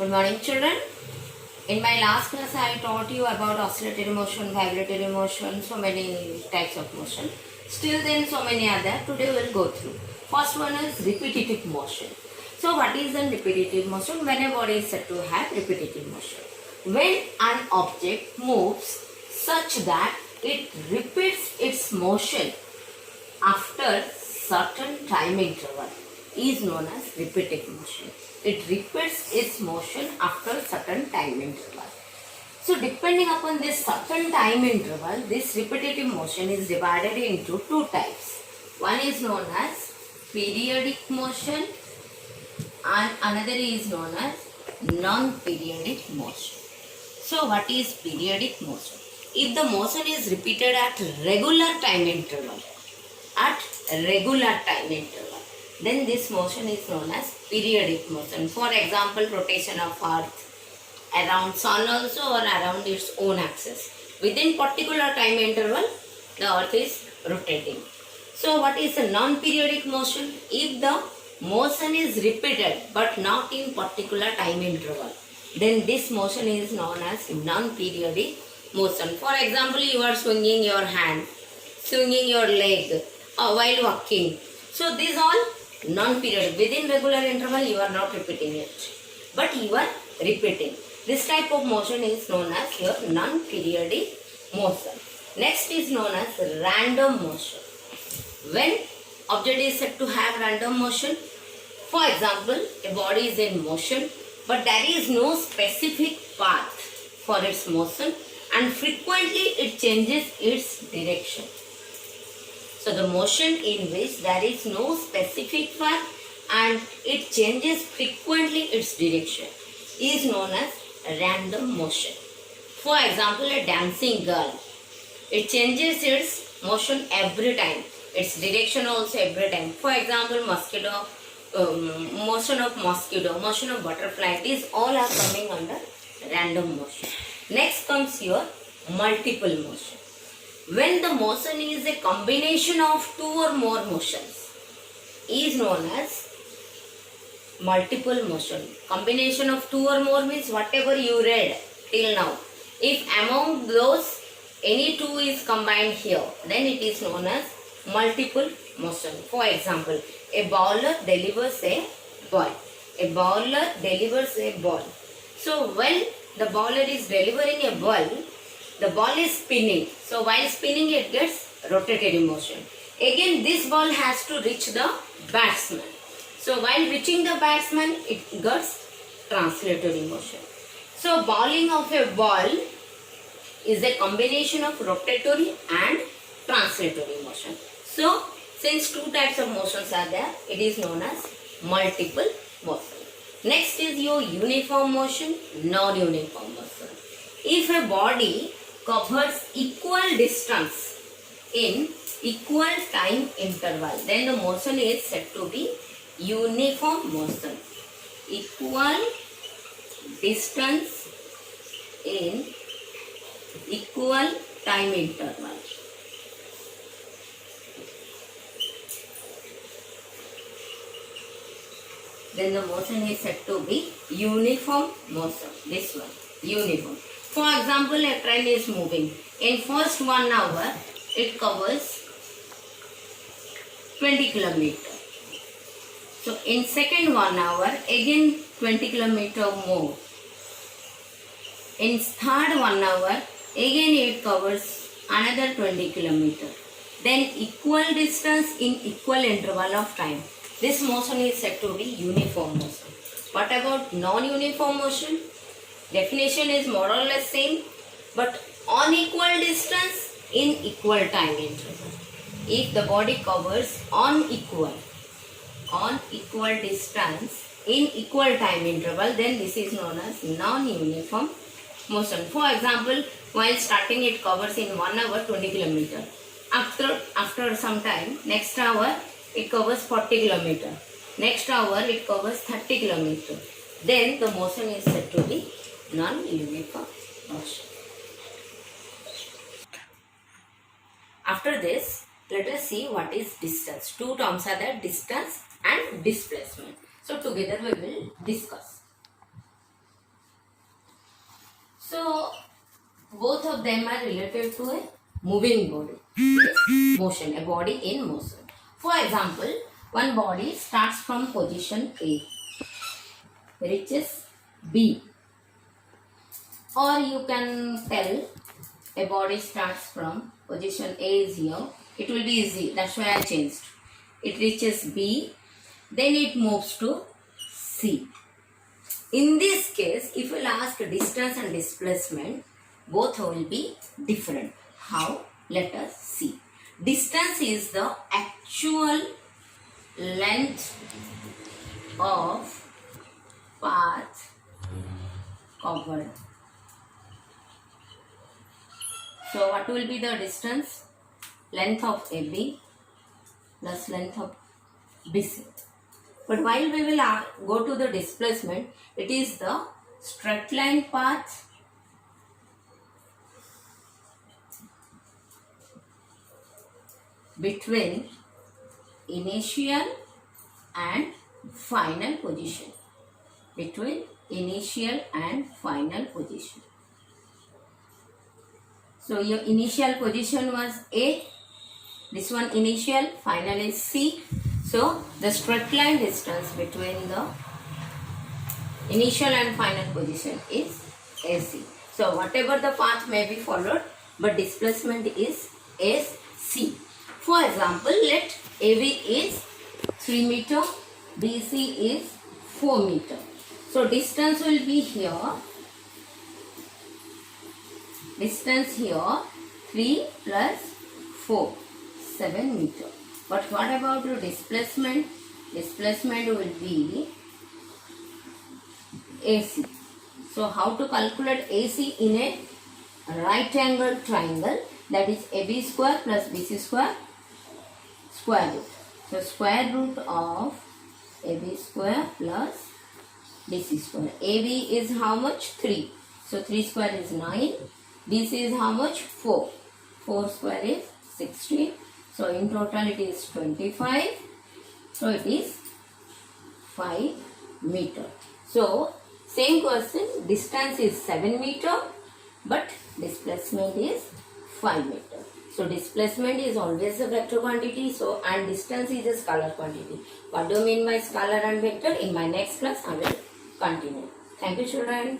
Good morning, children. In my last class, I taught you about oscillatory motion, vibratory motion, so many types of motion. Still then so many are there. Today we will go through. First one is repetitive motion. So what is the repetitive motion? When a body is said to have repetitive motion. When an object moves such that it repeats its motion after certain time interval is known as repetitive motion. It repeats its motion after certain time interval. So depending upon this certain time interval, this repetitive motion is divided into two types. One is known as periodic motion and another is known as non-periodic motion. So what is periodic motion? If the motion is repeated at regular time interval, then this motion is known as periodic motion. For example, rotation of earth around sun also or around its own axis. Within particular time interval, the earth is rotating. So what is a non-periodic motion? If the motion is repeated but not in particular time interval, then this motion is known as non-periodic motion. For example, you are swinging your hand, swinging your leg while walking. So these all non-periodic. Within regular interval you are not repeating it, but you are repeating. This type of motion is known as your non-periodic motion. Next is known as random motion. When object is said to have random motion, for example, a body is in motion, but there is no specific path for its motion and frequently it changes its direction. So the motion in which there is no specific path and it changes frequently its direction is known as random motion. For example, a dancing girl, it changes its motion every time, its direction also every time. For example, mosquito, motion of mosquito, motion of butterfly, these all are coming under random motion. Next comes your multiple motion. When the motion is a combination of two or more motions, is known as multiple motion. Combination of two or more means whatever you read till now. If among those any two is combined here, then it is known as multiple motion. For example, a bowler delivers a ball. A bowler delivers a ball. So when the bowler is delivering a ball, the ball is spinning. So while spinning it gets rotatory motion. Again this ball has to reach the batsman. So while reaching the batsman it gets translatory motion. So bowling of a ball is a combination of rotatory and translatory motion. So since two types of motions are there, it is known as multiple motion. Next is your uniform motion, non-uniform motion. If a body covers equal distance in equal time interval, then the motion is said to be uniform motion. Equal distance in equal time interval. Then the motion is said to be uniform motion. This one, uniform. For example, a train is moving. In first 1 hour, it covers 20 km. So in second 1 hour, again 20 km more. In third 1 hour, again it covers another 20 km. Then equal distance in equal interval of time. This motion is said to be uniform motion. What about non-uniform motion? Definition is more or less same, but unequal distance in equal time interval. If the body covers unequal distance in equal time interval, then this is known as non-uniform motion. For example, while starting it covers in 1 hour 20 km. After some time, next hour it covers 40 km. Next hour it covers 30 km. Then the motion is said to be non-uniform motion. After this, let us see what is distance. Two terms are there, distance and displacement. So together we will discuss. both of them are related to a moving body. Motion, a body in motion. For example, one body starts from position A, reaches B, or you can tell a body starts from position A is here. It will be easy, that's why I changed. It reaches B, then it moves to C. In this case, if you will ask distance and displacement, both will be different. How? Let us see. Distance is the actual length of path covered. So what will be the distance? Length of AB plus length of BC. But while we will go to the displacement, it is the straight line path between initial and final position. Between initial and final position. So your initial position was A. This one initial, final is C. So the straight line distance between the initial and final position is AC. So whatever the path may be followed, but displacement is AC. For example, let AB is 3 meter, BC is 4 meter. So distance will be here. Distance here 3 plus 4, 7 meter. But what about the displacement? Displacement will be AC. So how to calculate AC in a right angle triangle? That is AB square plus BC square, square root. So square root of AB square plus BC square. AB is how much? 3. So 3 square is 9. BC is how much? 4. 4 square is 16. So in total it is 25. So it is 5 meter. So same question, distance is 7 meter but displacement is 5 meter. So displacement is always a vector quantity, so and distance is a scalar quantity. What do you mean by scalar and vector? In my next class I will continue. Thank you children.